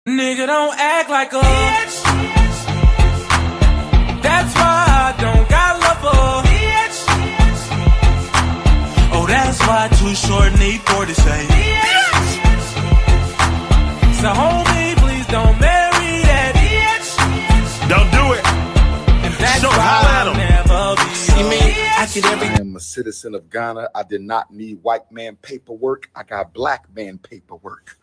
Nigga, don't act like a bitch. That's why I don't got love for bitch. Oh, that's why Too Short need 40 say bitch. So homie, please don't marry that bitch. Don't do it. And that's Don't why holler at I'll him. never be See me? I did I everything. am a citizen of Ghana. I did not need white man paperwork. I got black man paperwork.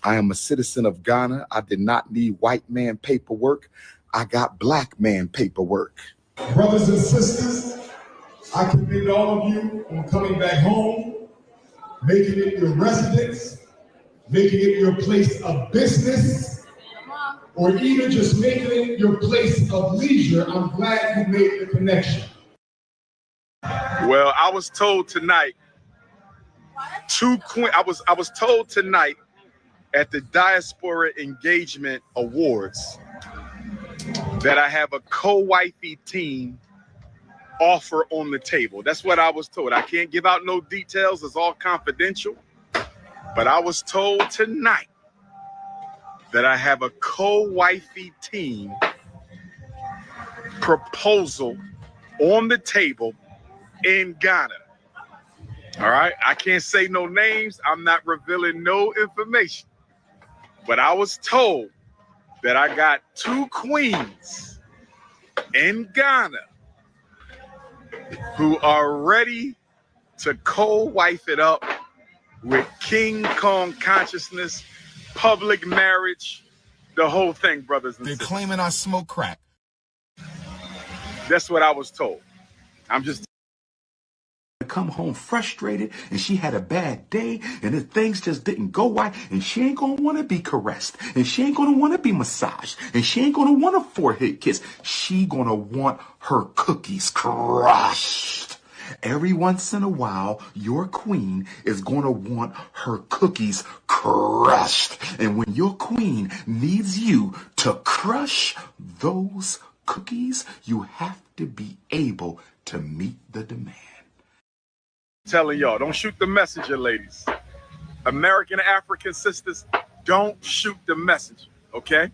I am a citizen of Ghana. I did not need white man paperwork. I got black man paperwork. Brothers and sisters, I commend all of you on coming back home, making it your residence, making it your place of business, or even just making it your place of leisure. I'm glad you made the connection. Well, I was told tonight, I was told tonight at the Diaspora Engagement Awards that I have a co-wifey team offer on the table. That's what I was told. I can't give out no details. It's all confidential. But I was told tonight that I have a co-wifey team proposal on the table in Ghana. All right. I can't say no names. I'm not revealing no information. But I was told that I got two queens in Ghana who are ready to co-wife it up with King Kong consciousness, public marriage, the whole thing, brothers and They're sisters. claiming I smoke crack. That's what I was told. I'm just come home frustrated and she had a bad day and the things just didn't go right and she ain't gonna want to be caressed and she ain't gonna want to be massaged and she ain't gonna want a forehead kiss. She gonna want her cookies crushed. Every once in a while, your queen is gonna want her cookies crushed. And when your queen needs you to crush those cookies, you have to be able to meet the demand. telling y'all, don't shoot the messenger, ladies. American African sisters, don't shoot the messenger, okay?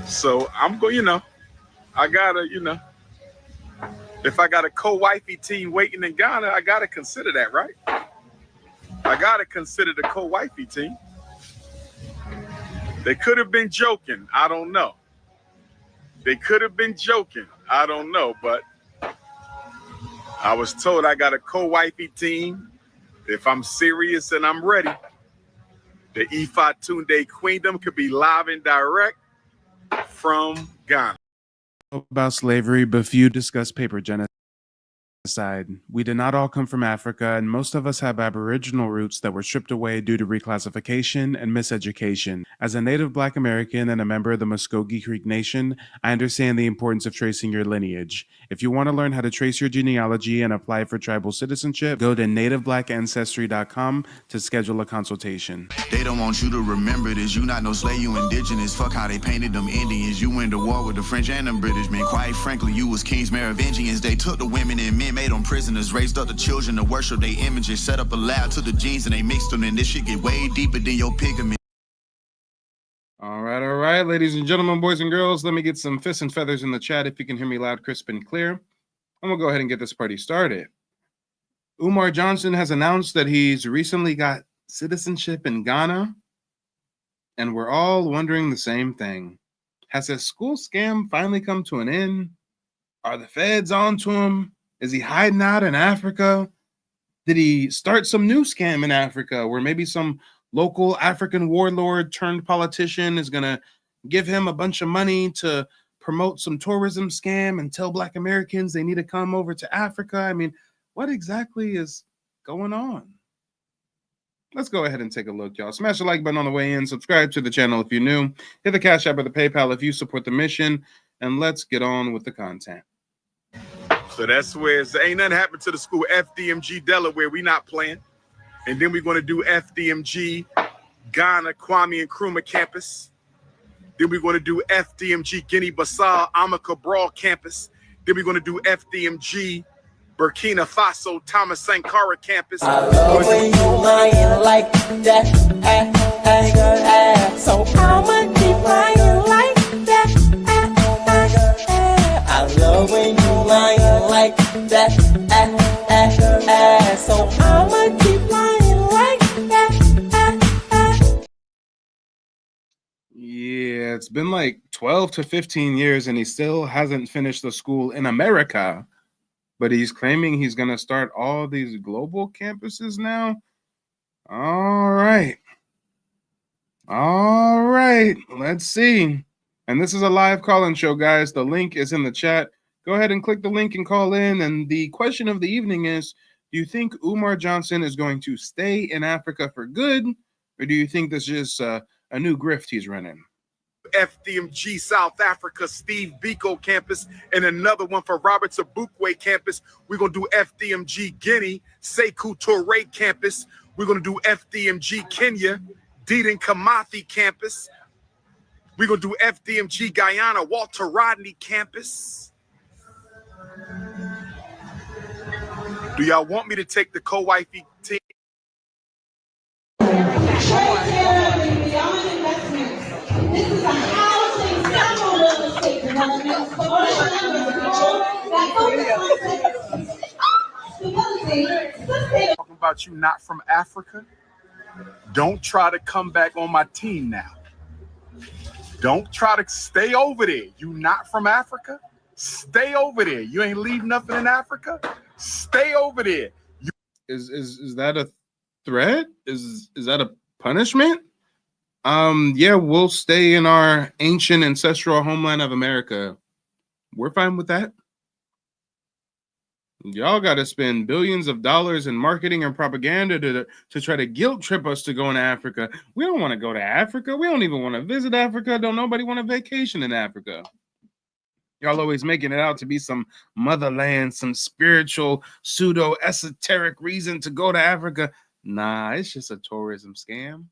So I'm going, I gotta, if I got a co-wifey team waiting in Ghana, I gotta consider that, right? I gotta consider the co-wifey team. They could have been joking, I don't know. They could have been joking, I don't know, but I was told I got a co-wifey team. If I'm serious and I'm ready, the Ifa Tunde Queendom could be live and direct from Ghana. About slavery, but few discuss paper genocide. We did not all come from Africa, and most of us have Aboriginal roots that were stripped away due to reclassification and miseducation. As a native Black American and a member of the Muskogee Creek Nation, I understand the importance of tracing your lineage. If you want to learn how to trace your genealogy and apply for tribal citizenship, go to nativeblackancestry.com to schedule a consultation. They don't want you to remember this. You not no slave, you indigenous. Fuck how they painted them Indians. You went to war with the French and them British men. Quite frankly, you was kings Merovingians. They took the women and men, made them prisoners, raised up the children to worship their images, set up a lab to the genes and they mixed them, and this shit get way deeper than your pigment. All right, ladies and gentlemen, boys and girls, let me get some fists and feathers in the chat if you can hear me loud, crisp, and clear. I'm going to go ahead and get this party started. Umar Johnson has announced that he's recently got citizenship in Ghana, and we're all wondering the same thing. Has his school scam finally come to an end? Are the feds on to him? Is he hiding out in Africa? Did he start some new scam in Africa where maybe some local African warlord turned politician is going to give him a bunch of money to promote some tourism scam and tell Black Americans they need to come over to Africa? I mean, what exactly is going on? Let's go ahead and take a look, y'all. Smash the like button on the way in. Subscribe to the channel if you're new. Hit the Cash App or the PayPal if you support the mission. And let's get on with the content. So that's where ain't nothing happened to the school FDMG Delaware. We not playing. And then we're going to do FDMG Ghana, Kwame Nkrumah campus. Then we're going to do FDMG Guinea-Bissau, Amaka Brawl campus. Then we're going to do FDMG Burkina Faso, Thomas Sankara campus. I love when you lying like that. So I'ma keep lying like that. Yeah, it's been like 12 to 15 years and he still hasn't finished the school in America. But he's claiming he's going to start all these global campuses now. All right. All right. Let's see. And this is a live call-in show, guys. The link is in the chat. Go ahead and click the link and call in. And the question of the evening is, do you think Umar Johnson is going to stay in Africa for good? Or do you think this is just a new grift he's running? FDMG South Africa, Steve Biko campus, and another one for Robert Sobukwe campus. We're going to do FDMG Guinea, Sekou Touré campus. We're going to do FDMG Kenya, Dedan Kimathi campus. We're going to do FDMG Guyana, Walter Rodney campus. Do y'all want me to take the co-wifey team? This is a housing several real estate development Talking about you not from Africa. Don't try to come back on my team now. Don't try to stay over there. You not from Africa? Stay over there. You ain't leave nothing in Africa. Stay over there. Is that a threat? Is that a punishment? Yeah, we'll stay in our ancient ancestral homeland of America. We're fine with that. Y'all got to spend billions of dollars in marketing and propaganda to try to guilt trip us to go into Africa. We don't want to go to Africa. We don't even want to visit Africa. Don't nobody want a vacation in Africa. Y'all always making it out to be some motherland, some spiritual, pseudo-esoteric reason to go to Africa. Nah, it's just a tourism scam.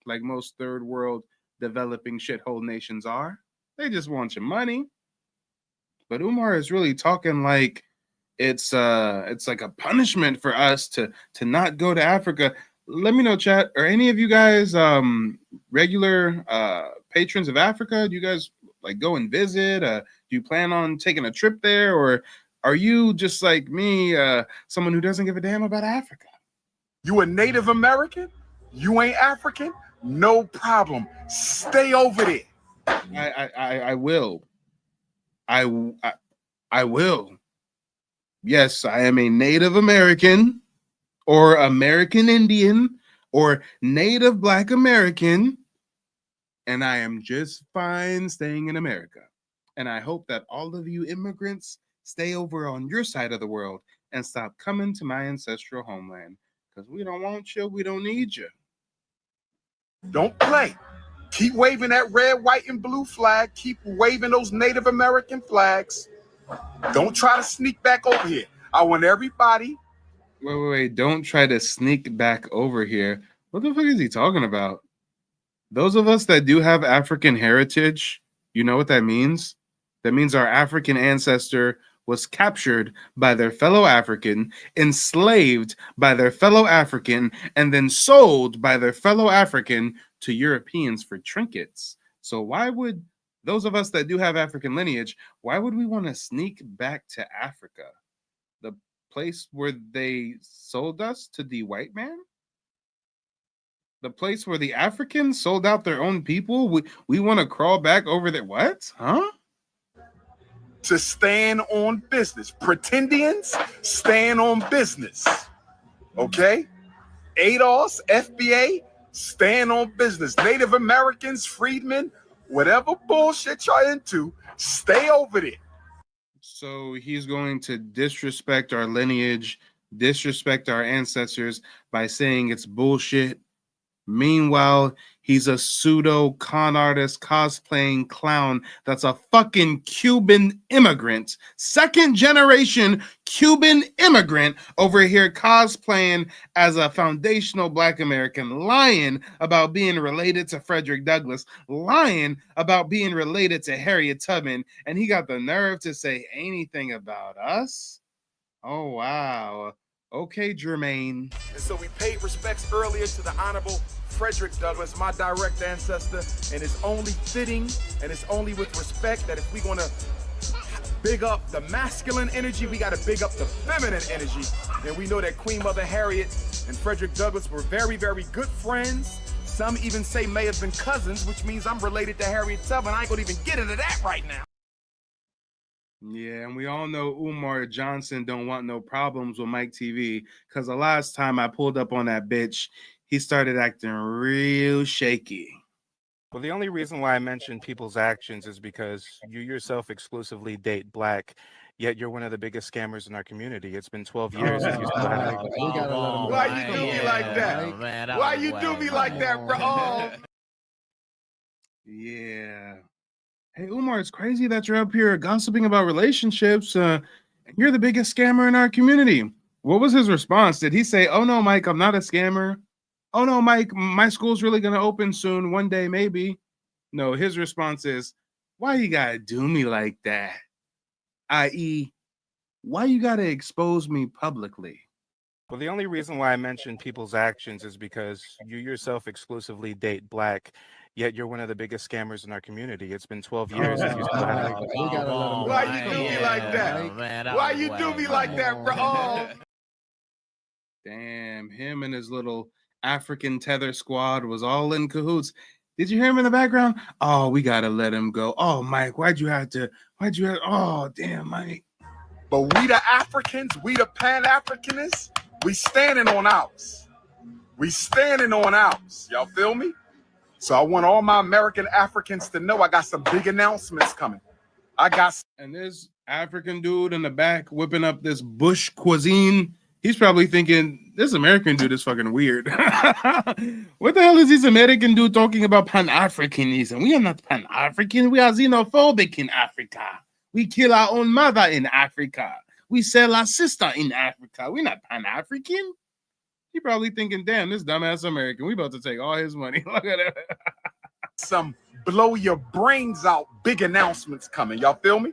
Like most third world developing shithole nations are. They just want your money. But Umar is really talking like it's like a punishment for us to not go to Africa. Let me know, chat. Are any of you guys regular patrons of Africa? Do you guys like go and visit? Do you plan on taking a trip there? Or are you just like me, someone who doesn't give a damn about Africa? You a Native American? You ain't African? No problem. Stay over there. I will. I will. Yes, I am a Native American or American Indian or Native Black American, and I am just fine staying in America. And I hope that all of you immigrants stay over on your side of the world and stop coming to my ancestral homeland, because we don't want you. We don't need you. Don't play. Keep waving that red, white, and blue flag. Keep waving those Native American flags. Don't try to sneak back over here. I want everybody. Wait. Don't try to sneak back over here. What the fuck is he talking about? Those of us that do have African heritage, you know what that means? That means our African ancestor was captured by their fellow African, enslaved by their fellow African, and then sold by their fellow African to Europeans for trinkets. So why would those of us that do have African lineage, why would we want to sneak back to Africa? The place where they sold us to the white man? The place where the Africans sold out their own people? We want to crawl back over there? What? Huh? To stand on business. Pretendians stand on business. Okay? ADOS, FBA, stand on business. Native Americans, freedmen, whatever bullshit y'all into, stay over there. So he's going to disrespect our lineage, disrespect our ancestors by saying it's bullshit. Meanwhile, he's a pseudo con artist cosplaying clown that's a fucking Cuban immigrant, second generation Cuban immigrant over here cosplaying as a foundational Black American, lying about being related to Frederick Douglass, lying about being related to Harriet Tubman, and he got the nerve to say anything about us? Oh, wow. Okay, Jermaine. And so we paid respects earlier to the Honorable Frederick Douglass, my direct ancestor, and it's only fitting and it's only with respect that if we're going to big up the masculine energy, we got to big up the feminine energy. And we know that Queen Mother Harriet and Frederick Douglass were very, very good friends. Some even say may have been cousins, which means I'm related to Harriet Tubman. I ain't gonna even get into that right now. Yeah, and we all know Umar Johnson don't want no problems with Mike TV, because the last time I pulled up on that bitch, he started acting real shaky. Well, the only reason why I mention people's actions is because you yourself exclusively date black, yet you're one of the biggest scammers in our community. It's been 12 years and you still haven't. Why you do me like that? Why you do me like that, bro? Oh. Yeah. Hey, Umar, it's crazy that you're up here gossiping about relationships. And you're the biggest scammer in our community. What was his response? Did he say, "Oh no, Mike, I'm not a scammer"? "Oh no, Mike, my school's really going to open soon, one day maybe"? No, his response is, "Why you got to do me like that?" i.e., why you got to expose me publicly? Well, the only reason why I mention people's actions is because you yourself exclusively date black, yet you're one of the biggest scammers in our community. It's been 12 years and you still haven't. Why you do me like that? Why you do me like that, bro? Oh. Damn, him and his little African tether squad was all in cahoots. Did you hear him in the background? "Oh, we gotta let him go. Oh, Mike, why'd you have? Oh, damn, Mike." But we the Africans, we the Pan-Africanists, we standing on ours. We standing on ours. Y'all feel me? So I want all my American Africans to know I got some big announcements coming. And this African dude in the back whipping up this bush cuisine, he's probably thinking, this American dude is fucking weird. What the hell is this American dude talking about Pan-Africanism? We are not Pan-African. We are xenophobic in Africa. We kill our own mother in Africa. We sell our sister in Africa. We're not Pan-African. He probably thinking, damn, this dumbass American, we about to take all his money. Look at it. Some blow your brains out big announcements coming. Y'all feel me?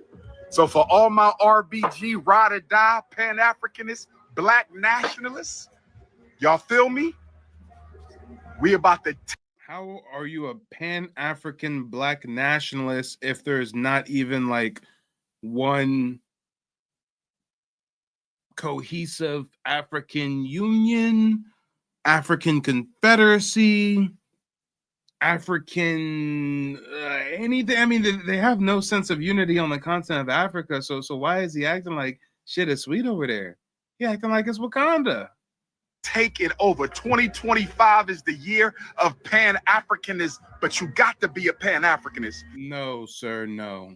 So for all my RBG, ride or die, Pan-Africanists, black nationalists, y'all feel me? We about to... How are you a Pan-African black nationalist if there's not even like one cohesive African Union, African Confederacy, African anything? I mean, they have no sense of unity on the continent of Africa. So why is he acting like shit is sweet over there? He acting like it's Wakanda. Take it over. 2025 is the year of Pan-Africanism, but you got to be a Pan-Africanist. No, sir, no.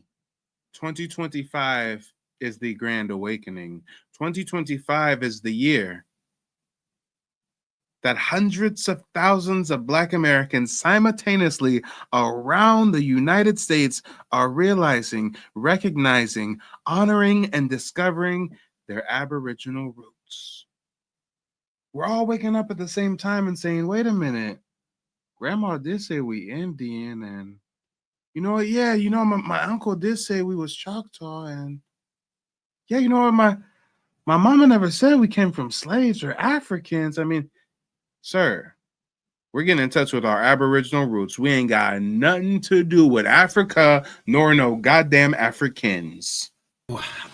2025 is the Grand Awakening. 2025 is the year that hundreds of thousands of Black Americans simultaneously around the United States are realizing, recognizing, honoring, and discovering their Aboriginal roots. We're all waking up at the same time and saying, wait a minute, Grandma did say we Indian, and you know what? Yeah, you know, my uncle did say we was Choctaw, and yeah, you know what? My mama never said we came from slaves or Africans. I mean, sir, we're getting in touch with our Aboriginal roots. We ain't got nothing to do with Africa, nor no goddamn Africans.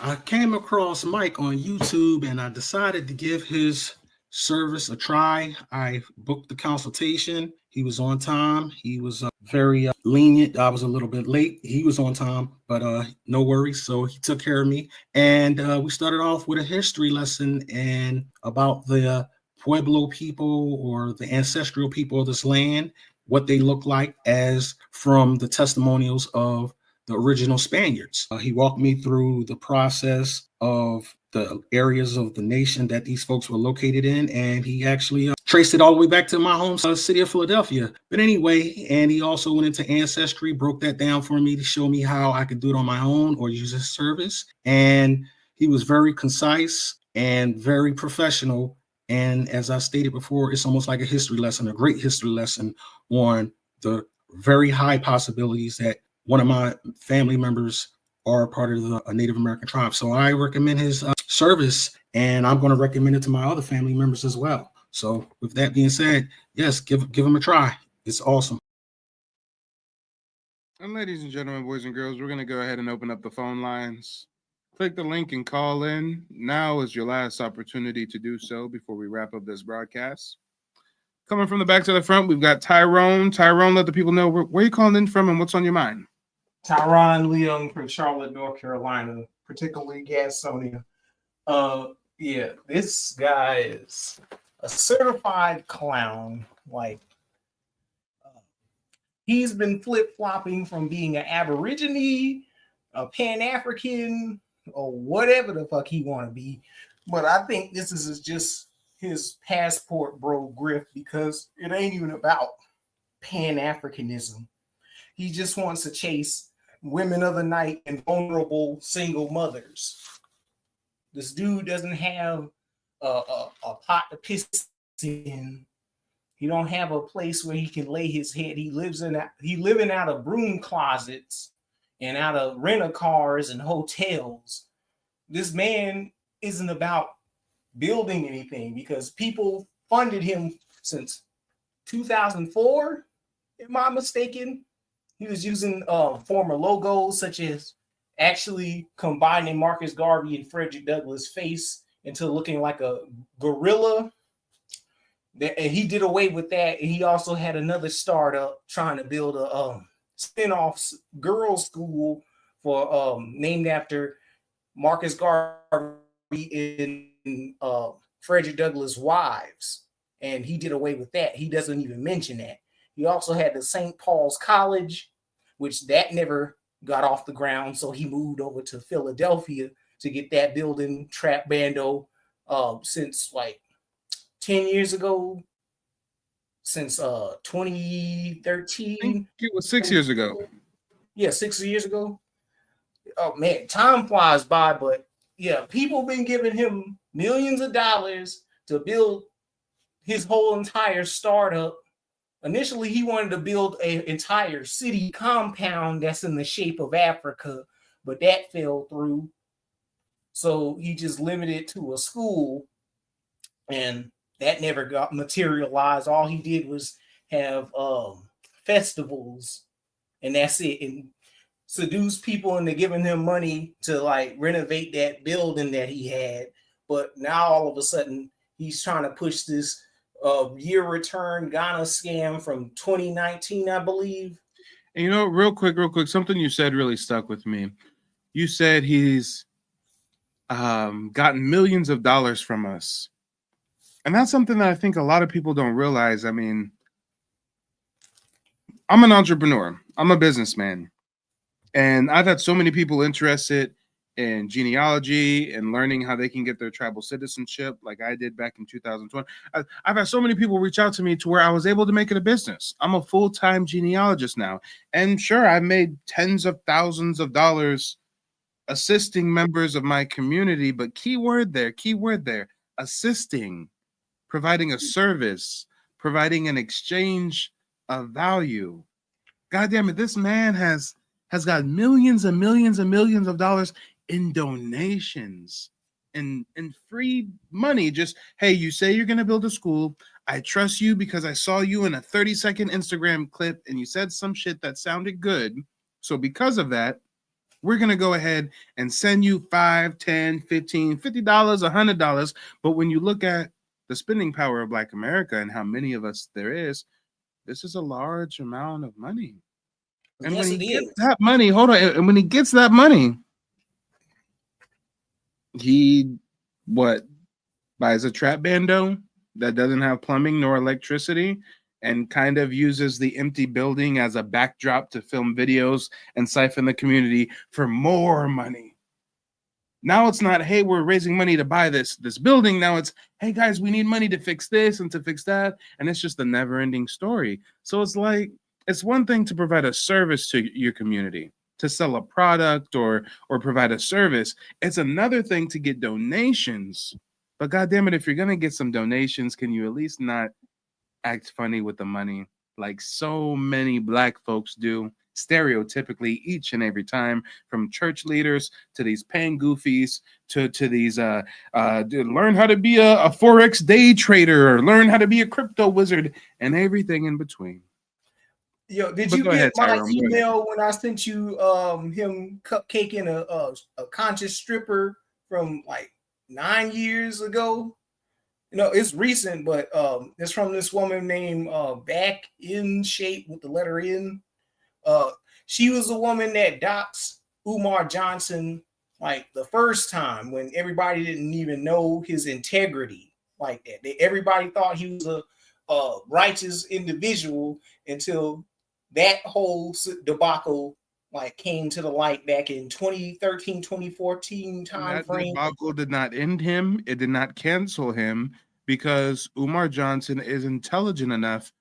I came across Mike on YouTube, and I decided to give his service a try. I booked the consultation. He was on time. He was very lenient. I was a little bit late. He was on time, but no worries. So he took care of me. And we started off with a history lesson and about the Pueblo people or the ancestral people of this land, what they look like as from the testimonials of the original Spaniards. He walked me through the process of the areas of the nation that these folks were located in, and he actually traced it all the way back to my home city of Philadelphia. But anyway, and he also went into Ancestry, broke that down for me to show me how I could do it on my own or use his service. And he was very concise and very professional. And as I stated before, it's almost like a history lesson, a great history lesson on the very high possibilities that one of my family members are part of the Native American tribe. So I recommend his service, and I'm going to recommend it to my other family members as well. So with that being said, yes, give him a try. It's awesome. And ladies and gentlemen, boys and girls, we're going to go ahead and open up the phone lines Click the link and call in. Now is your last opportunity to do so before we wrap up this broadcast. Coming from the back to the front, we've got Tyrone. Tyrone, let the people know where you calling in from and what's on your mind. Tyron Leung from Charlotte, North Carolina, particularly Gastonia. Yeah, this guy is a certified clown. Like, he's been flip-flopping from being an Aborigine, a Pan-African, or whatever the fuck he want to be. But I think this is just his passport bro grift, because it ain't even about Pan-Africanism. He just wants to chase women of the night and vulnerable single mothers. This dude doesn't have a pot to piss in. He don't have a place where he can lay his head. He living out of broom closets and out of rent-a-cars and hotels. This man isn't about building anything, because people funded him since 2004. Am I mistaken? He was using former logos, such as actually combining Marcus Garvey and Frederick Douglass' face into looking like a gorilla. And he did away with that. And he also had another startup trying to build a spin-off girls' school for named after Marcus Garvey and Frederick Douglass' wives. And he did away with that. He doesn't even mention that. He also had the St. Paul's College, which that never got off the ground. So he moved over to Philadelphia to get that building trap bando since like 10 years ago, since 2013. I think it was 6 years ago. Yeah, 6 years ago. Oh man, time flies by, but yeah, people been giving him millions of dollars to build his whole entire startup. Initially, he wanted to build an entire city compound that's in the shape of Africa, but that fell through. So he just limited it to a school, and that never got materialized. All he did was have festivals, and that's it, and seduce people into giving him money to like renovate that building that he had. But now all of a sudden, he's trying to push this year return Ghana scam from 2019, I believe. And you know, real quick, something you said really stuck with me. You said he's gotten millions of dollars from us. And that's something that I think a lot of people don't realize. I mean, I'm an entrepreneur. I'm a businessman. And I've had so many people interested in genealogy and learning how they can get their tribal citizenship, like I did back in 2020. I've had so many people reach out to me to where I was able to make it a business. I'm a full-time genealogist now. And sure, I've made tens of thousands of dollars assisting members of my community, but key word there, assisting, providing a service, providing an exchange of value. God damn it, this man has got millions and millions and millions of dollars in donations and free money. Just, hey, you say you're going to build a school. I trust you because I saw you in a 30-second Instagram clip and you said some shit that sounded good. So because of that, we're going to go ahead and send you $5, $10, $15, $50, $100. But when you look at the spending power of Black America and how many of us there is, this is a large amount of money. And yes, when he gets that money, hold on. And when he gets that money, he buys a trap bando that doesn't have plumbing nor electricity and kind of uses the empty building as a backdrop to film videos and siphon the community for more money. Now it's not, hey, we're raising money to buy this building. Now it's, hey guys, we need money to fix this and to fix that. And it's just a never-ending story. So it's like, it's one thing to provide a service to your community, to sell a product or provide a service. It's another thing to get donations. But God damn it, if you're going to get some donations, can you at least not act funny with the money like so many Black folks do, stereotypically each and every time, from church leaders to these paying goofies to these learn how to be a Forex day trader or learn how to be a crypto wizard and everything in between. Yo, did But you go get ahead, my Tyrone, go ahead. email when I sent you him cupcaking a conscious stripper from like 9 years ago? You know, it's recent, but it's from this woman named Back in Shape with the letter N. She was a woman that doxed Umar Johnson like the first time when everybody didn't even know his integrity like that. Everybody thought he was a righteous individual until that whole debacle like came to the light back in 2013, 2014 time That frame. debacle did not end him. It did not cancel him because Umar Johnson is intelligent enough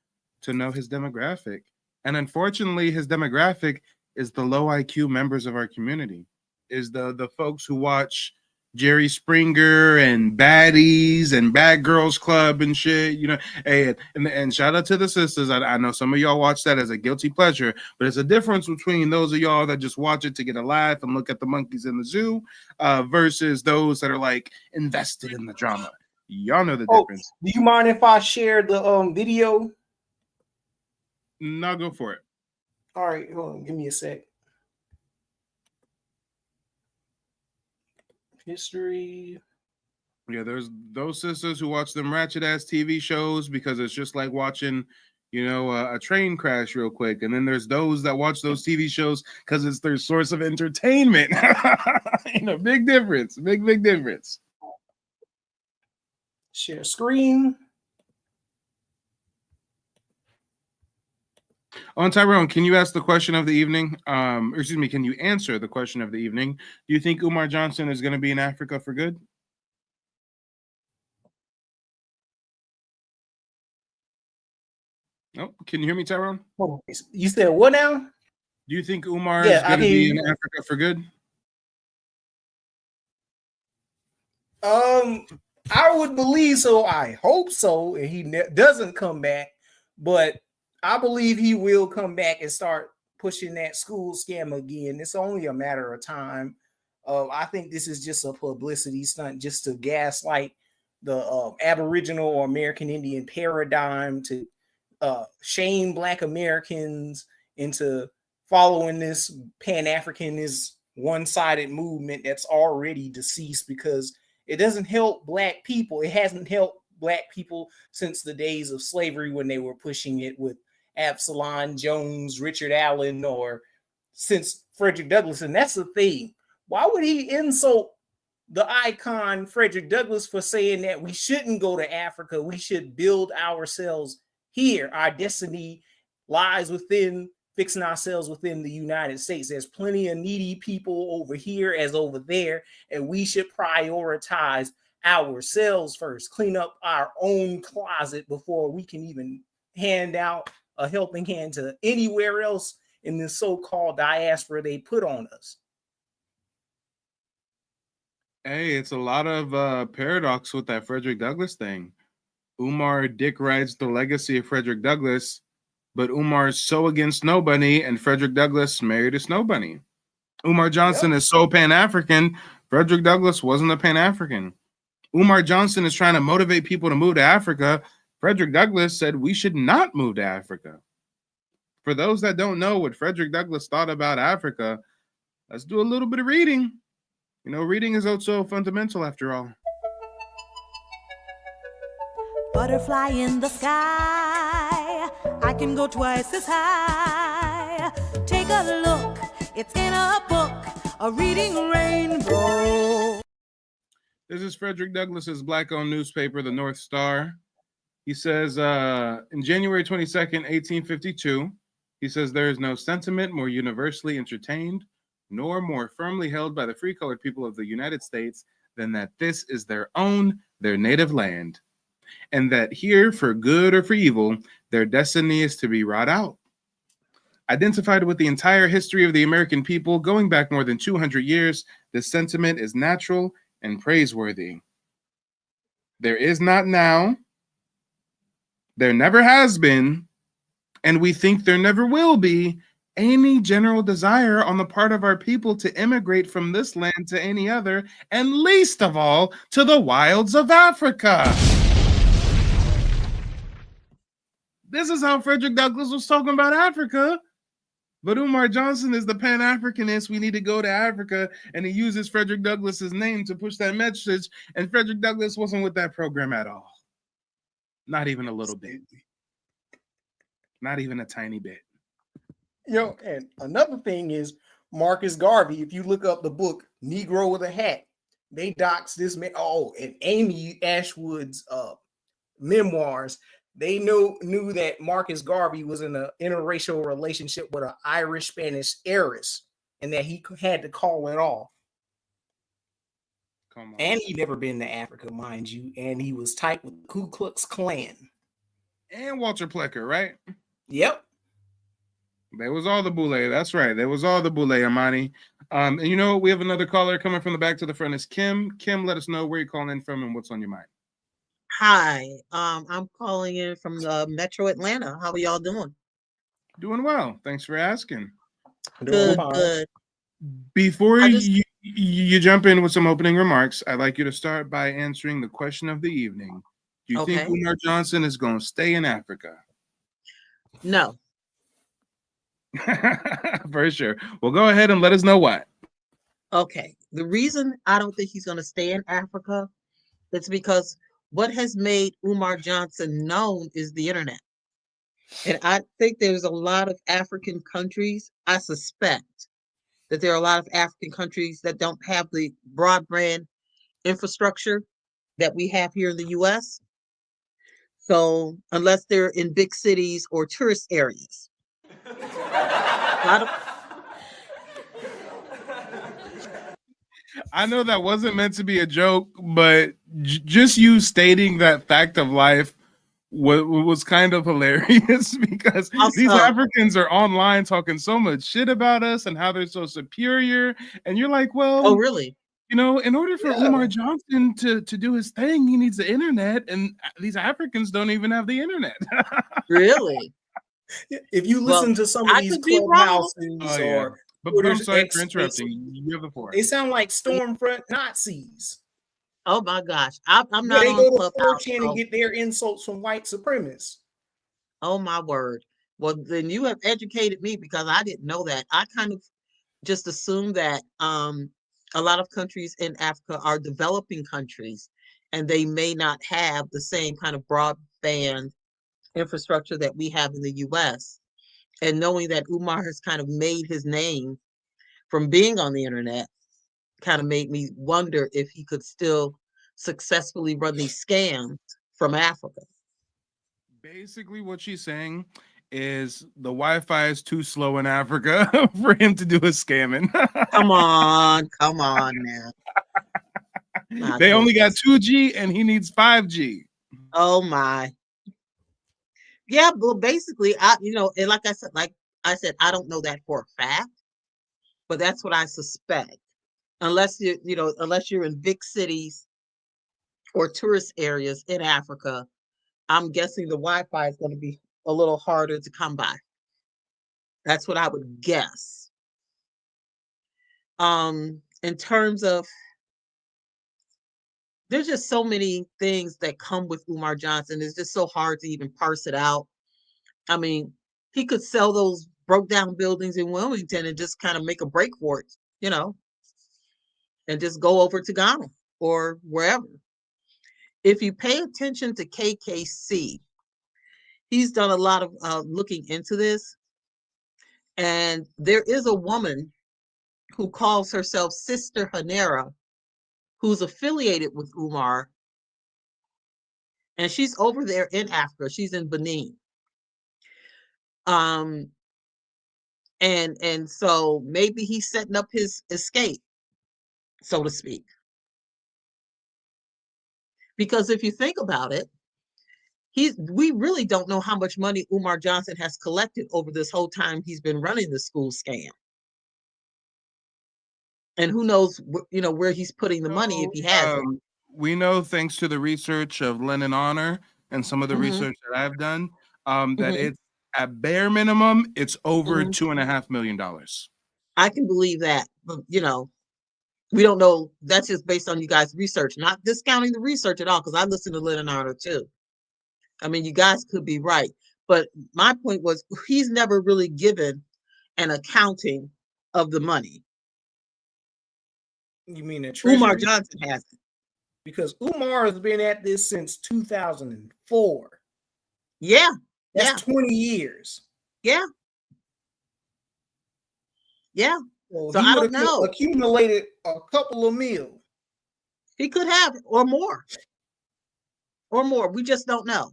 to know his demographic. And unfortunately, his demographic is the low IQ members of our community, is the folks who watch Jerry Springer and Baddies and Bad Girls Club and shit, you know. And shout out to the sisters. I know some of y'all watch that as a guilty pleasure, but it's a difference between those of y'all that just watch it to get a laugh and look at the monkeys in the zoo versus those that are like invested in the drama. Y'all know the difference. Do you mind if I share the video? No, go for it. All right, hold on, give me a sec. History. Yeah, there's those sisters who watch them ratchet ass TV shows because it's just like watching, you know, a train crash real quick. And then there's those that watch those TV shows because it's their source of entertainment. You know, big difference. Big difference. Share screen. On Tyrone, can you ask the question of the evening? Or excuse me, can you answer the question of the evening? Do you think Umar Johnson is going to be in Africa for good? Nope. Can you hear me, Tyrone? You said what now? Do you think Umar is going to be in Africa for good? I would believe so. I hope so. And he doesn't come back, but I believe he will come back and start pushing that school scam again. It's only a matter of time. I think this is just a publicity stunt just to gaslight the Aboriginal or American Indian paradigm, to shame Black Americans into following this Pan-Africanist one-sided movement that's already deceased, because it doesn't help Black people. It hasn't helped Black people since the days of slavery when they were pushing it with Absalom Jones, Richard Allen, or since Frederick Douglass. And that's the thing. Why would he insult the icon Frederick Douglass for saying that we shouldn't go to Africa? We should build ourselves here. Our destiny lies within fixing ourselves within the United States. There's plenty of needy people over here as over there, and we should prioritize ourselves first. Clean up our own closet before we can even hand out a helping hand to anywhere else in this so-called diaspora they put on us. Hey, it's a lot of paradox with that Frederick Douglass thing. Umar dick rides the legacy of Frederick Douglass, but Umar's so against nobody, and Frederick Douglass married a snowbunny. Umar Johnson is so Pan-African. Frederick Douglass wasn't a Pan-African. Umar Johnson is trying to motivate people to move to Africa. Frederick Douglass said we should not move to Africa. For those that don't know what Frederick Douglass thought about Africa, let's do a little bit of reading. You know, reading is also fundamental after all. Butterfly in the sky, I can go twice as high. Take a look, it's in a book, a reading rainbow. This is Frederick Douglass's Black-owned newspaper, the North Star. He says, in January 22nd, 1852, he says, there is no sentiment more universally entertained nor more firmly held by the free colored people of the United States than that this is their own, their native land, and that here, for good or for evil, their destiny is to be wrought out. Identified with the entire history of the American people, going back more than 200 years, this sentiment is natural and praiseworthy. There is not now, there never has been, and we think there never will be, any general desire on the part of our people to immigrate from this land to any other, and least of all, to the wilds of Africa. This is how Frederick Douglass was talking about Africa. But Umar Johnson is the Pan-Africanist. We need to go to Africa, and he uses Frederick Douglass's name to push that message. And Frederick Douglass wasn't with that program at all. Not even a little bit. Not even a tiny bit. Yo, and another thing is Marcus Garvey. If you look up the book Negro with a Hat, they dox this man. Oh, and Amy Ashwood's memoirs. They knew that Marcus Garvey was in an interracial relationship with an Irish Spanish heiress, and that he had to call it off. Come on. And he never been to Africa, mind you, and he was tight with the Ku Klux Klan. And Walter Plecker, right? Yep. There was all the boule. That's right. There was all the boule, Amani. And you know, we have another caller coming from the back to the front. Is Kim. Kim, let us know where you're calling in from and what's on your mind. Hi, I'm calling in from the Metro Atlanta. How are y'all doing? Doing well. Thanks for asking. Good, good. Before you jump in with some opening remarks, I'd like you to start by answering the question of the evening. Do you think Umar Johnson is going to stay in Africa? No. For sure. Well, go ahead and let us know why. Okay. The reason I don't think he's going to stay in Africa is because what has made Umar Johnson known is the internet. And I think there's a lot of African countries, I suspect that there are a lot of African countries that don't have the broadband infrastructure that we have here in the US. So unless they're in big cities or tourist areas. I know that wasn't meant to be a joke, but just you stating that fact of life was kind of hilarious because these Africans are online talking so much shit about us and how they're so superior. And you're like, well, oh, really? You know, in order for Umar Johnson to do his thing, he needs the internet. And these Africans don't even have the internet. Really? If you listen to some of these clubhouses or But I'm sorry for interrupting. You have the floor. They sound like Stormfront Nazis. Oh my gosh. I'm not they on go to Clubhouse. 4chan and get their insults from white supremacists. Oh my word. Well, then you have educated me because I didn't know that. I kind of just assumed that a lot of countries in Africa are developing countries and they may not have the same kind of broadband infrastructure that we have in the US. And knowing that Umar has kind of made his name from being on the internet kind of made me wonder if he could still successfully run these scams from Africa. Basically, what she's saying is the Wi-Fi is too slow in Africa for him to do his scamming. Come on now. They only got 2G and he needs 5G. Oh my. Yeah, well, basically, and like I said, I don't know that for a fact, but that's what I suspect. Unless you're in big cities or tourist areas in Africa, I'm guessing the Wi-Fi is going to be a little harder to come by. That's what I would guess. In terms of, there's just so many things that come with Umar Johnson. It's just so hard to even parse it out. I mean, he could sell those broke down buildings in Wilmington and just kind of make a break for it, and just go over to Ghana or wherever. If you pay attention to KKC, he's done a lot of looking into this. And there is a woman who calls herself Sister Hanera, who's affiliated with Umar. And she's over there in Africa. She's in Benin. And so maybe he's setting up his escape, so to speak. Because if you think about it, we really don't know how much money Umar Johnson has collected over this whole time he's been running the school scam. And who knows, where he's putting the money if he has it. We know, thanks to the research of Lennon Honor and some of the research that I've done, that it's at bare minimum, it's over $2.5 million. I can believe that, but we don't know. That's just based on you guys' research, not discounting the research at all, because I listen to Lennon Honor too. I mean, you guys could be right, But my point was, he's never really given an accounting of the money. You mean the Treasury? Umar Johnson hasn't. Because Umar has been at this since 2004. Yeah. That's 20 years. Yeah. Yeah. So I don't know. Accumulated a couple of mil. He could have, or more. Or more. We just don't know.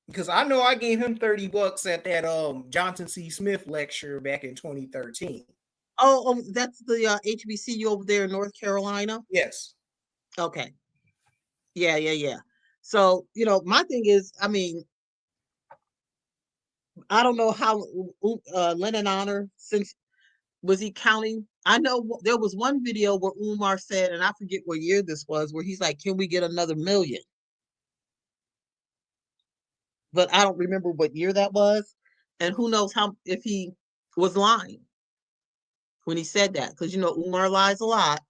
Because I know I gave him $30 at that Johnson C. Smith lecture back in 2013. Oh, that's the HBCU over there in North Carolina? Yes. Okay. Yeah. So, my thing is, I mean, I don't know how Lennon Honor, since was he counting? I know there was one video where Umar said, and I forget what year this was, where he's like, can we get another million? But I don't remember what year that was. And who knows if he was lying when he said that, because Umar lies a lot.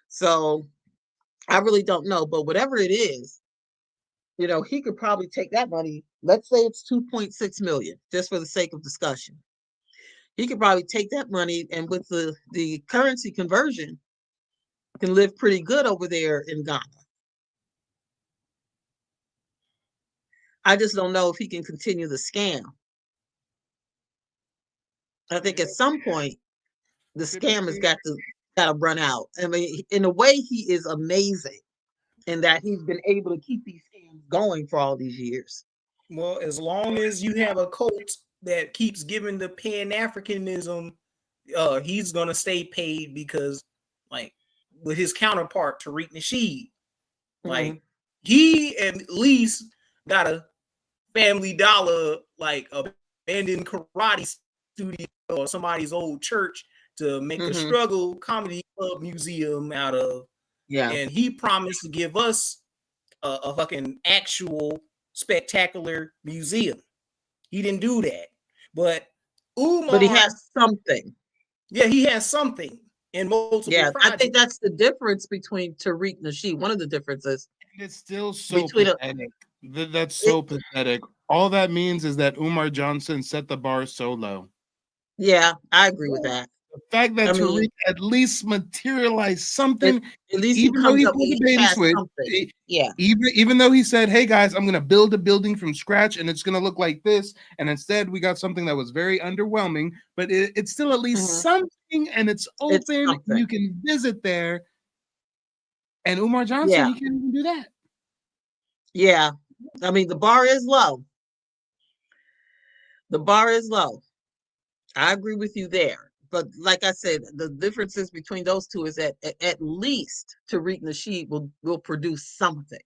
So I really don't know. But whatever it is, he could probably take that money. Let's say it's 2.6 million, just for the sake of discussion. He could probably take that money, and with the currency conversion, can live pretty good over there in Ghana. I just don't know if he can continue the scam. I think at some point the scam has got to run out. I mean, in a way, he is amazing in that he's been able to keep these scams going for all these years. Well, as long as you have a cult that keeps giving the Pan-Africanism, he's gonna stay paid, because, like, with his counterpart Tariq Nasheed, like, he at least got a Family Dollar, like, abandoned karate studio or somebody's old church to make a struggle comedy club museum out of. Yeah. And he promised to give us a fucking actual spectacular museum. He didn't do that. But Umar, but he has something. Yeah, he has something in multiple projects. I think that's the difference between Tariq Nasheed. One of the differences. And it's still so pathetic. That's so pathetic. All that means is that Umar Johnson set the bar so low. Yeah, I agree with that. The fact that Tariq at least materialized something, at least even though he pulled the bait switch, even though he said, "Hey guys, I'm going to build a building from scratch, and it's going to look like this," and instead we got something that was very underwhelming, but it's still at least something, and it's open. And you can visit there. And Umar Johnson, he can't even do that. Yeah, I mean, the bar is low. The bar is low. I agree with you there. But like I said, the differences between those two is that at least Tariq Nasheed will produce something.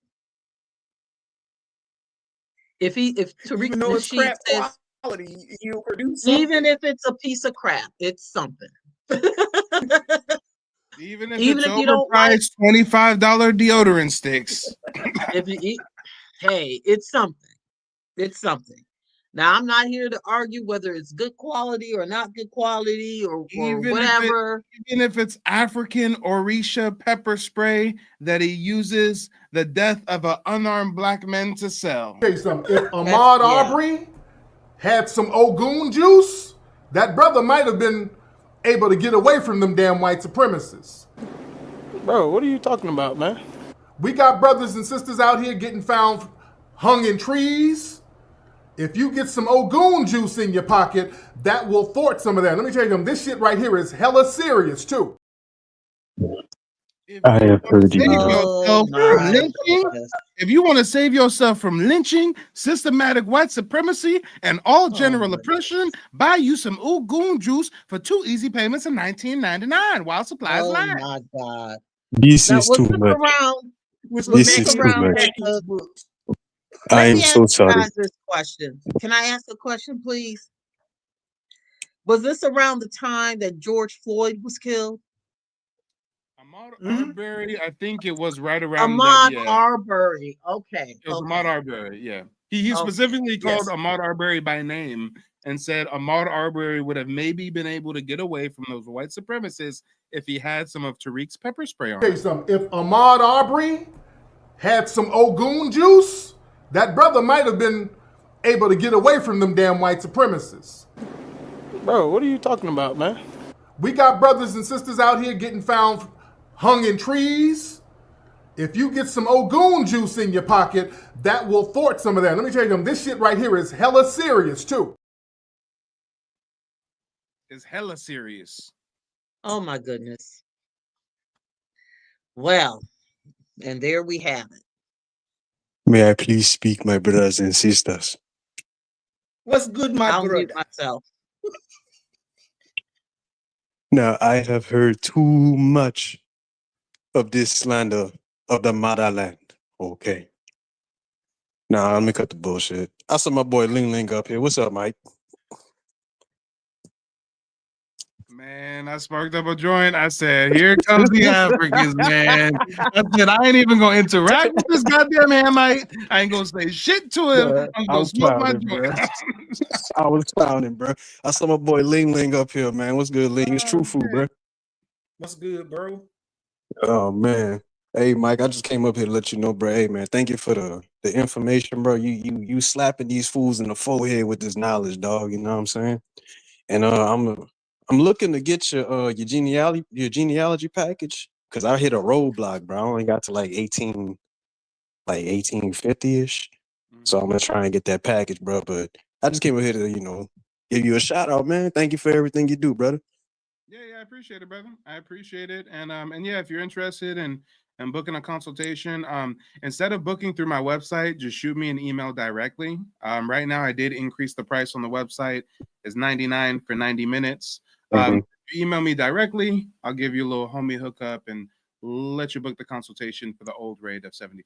If Tariq Nasheed says quality, he'll produce something. Even if it's a piece of crap, it's something. Even if it's overpriced $25 deodorant sticks. If you eat, hey, it's something. It's something. Now, I'm not here to argue whether it's good quality or not good quality or whatever. Even if it's African Orisha pepper spray that he uses the death of an unarmed black man to sell. Say something. If Ahmaud Arbery had some Ogun juice, that brother might have been able to get away from them damn white supremacists. Bro, what are you talking about, man? We got brothers and sisters out here getting found hung in trees. If you get some Ogun juice in your pocket, that will thwart some of that. Let me tell you something. This shit right here is hella serious, too. I have heard you. If you want to save yourself from lynching, systematic white supremacy, and all general oppression, buy you some Ogun juice for 2 easy payments of $19.99 while supplies last. Oh my God. This is too much. This is too much. I am so sorry. This question. Can I ask a question, please? Was this around the time that George Floyd was killed? Ahmaud Arbery, I think it was right around Ahmaud Arbery. Okay. It was Ahmaud Arbery, yeah. He specifically called Ahmaud Arbery by name and said Ahmaud Arbery would have maybe been able to get away from those white supremacists if he had some of Tariq's pepper spray on. If Ahmaud Arbery had some Ogun juice, that brother might have been able to get away from them damn white supremacists. Bro, what are you talking about, man? We got brothers and sisters out here getting found hung in trees. If you get some Ogun juice in your pocket, that will thwart some of that. Let me tell you something, this shit right here is hella serious too. It's hella serious. Oh my goodness. Well, and there we have it. May I please speak, my brothers and sisters? What's good, my I'll brother? mute myself. Now, I have heard too much of this slander of the motherland. Okay. Now, let me cut the bullshit. I saw my boy Ling Ling up here. What's up, Mike? Man, I sparked up a joint. I said, here comes the Africans, man. I said, I ain't even gonna interact with this goddamn Hamite. I ain't gonna say shit to him. Bruh, I'm I gonna was smoke my clowning, joint. I was clowning, bro. I saw my boy Ling Ling up here, man. What's good, Ling? It's true food, bro. What's good, bro? Oh man. Hey Mike, I just came up here to let you know, bro. Hey man, thank you for the information, bro. You slapping these fools in the forehead with this knowledge, dog. You know what I'm saying? And I'm looking to get your genealogy package because I hit a roadblock, bro. I only got to like 1850-ish. So I'm gonna try and get that package, bro. But I just came over here to, give you a shout out, man. Thank you for everything you do, brother. Yeah, I appreciate it, brother. I appreciate it. And yeah, if you're interested in booking a consultation, instead of booking through my website, just shoot me an email directly. Right now I did increase the price on the website. It's $99 for 90 minutes. If you email me directly, I'll give you a little homie hookup and let you book the consultation for the old rate of $75.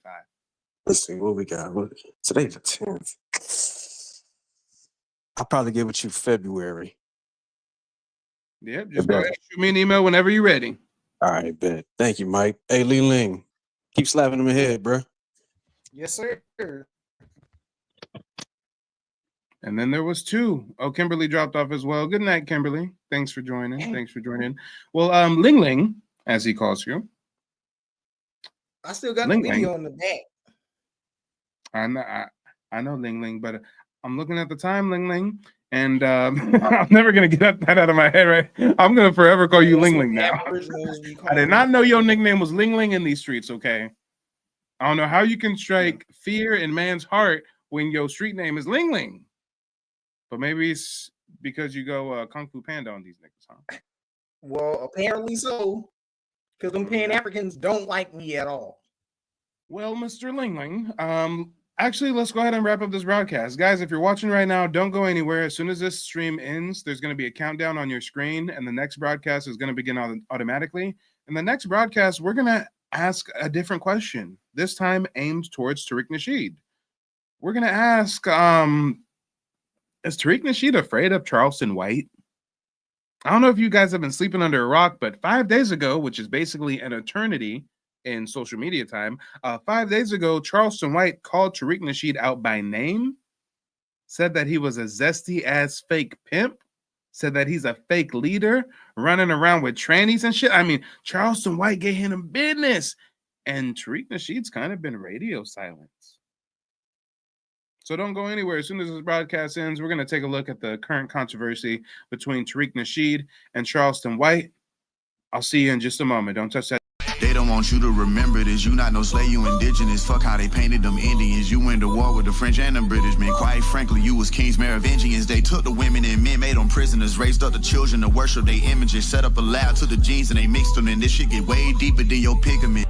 Let's see what we got. Today's the 10th. I'll probably give it to you February. Yep, just go ahead and shoot me an email whenever you're ready. All right, bet. Thank you, Mike. Hey, Ling Ling, keep slapping him in the head, bro. Yes, sir. And then there was two. Oh, Kimberly dropped off as well. Good night, Kimberly. Thanks for joining. Thanks for joining. Well, Ling Ling, as he calls you. I still got Ling the video Ling. on the back. I know Ling Ling, but I'm looking at the time, Ling Ling, and I'm never gonna get that out of my head, right? I'm gonna forever call you Ling Ling now. I did not know your nickname was Ling Ling in these streets. Okay, I don't know how you can strike fear in man's heart when your street name is Ling Ling, but maybe it's because you go Kung Fu Panda on these niggas, huh? Well, apparently so, because them Pan-Africans don't like me at all. Well, Mr. Ling Ling, actually, let's go ahead and wrap up this broadcast. Guys, if you're watching right now, don't go anywhere. As soon as this stream ends, there's going to be a countdown on your screen, and the next broadcast is going to begin automatically. In the next broadcast, we're going to ask a different question, this time aimed towards Tariq Nasheed. We're going to ask, is Tariq Nasheed afraid of Charleston White? I don't know if you guys have been sleeping under a rock, but 5 days ago, which is basically an eternity in social media time, 5 days ago, Charleston White called Tariq Nasheed out by name, said that he was a zesty ass fake pimp, said that he's a fake leader running around with trannies and shit. I mean, Charleston White gave him business, and Tariq Nasheed's kind of been radio silence. So don't go anywhere. As soon as this broadcast ends, we're going to take a look at the current controversy between Tariq Nasheed and Charleston White. I'll see you in just a moment. Don't touch that. They don't want you to remember this. You not no slave, you indigenous. Fuck how they painted them Indians. You went to war with the French and the British, man. Quite frankly, you was kings, Merovingians. They took the women and men, made them prisoners, raised up the children to worship their images, set up a lab to the genes and they mixed them. And this shit get way deeper than your pigment.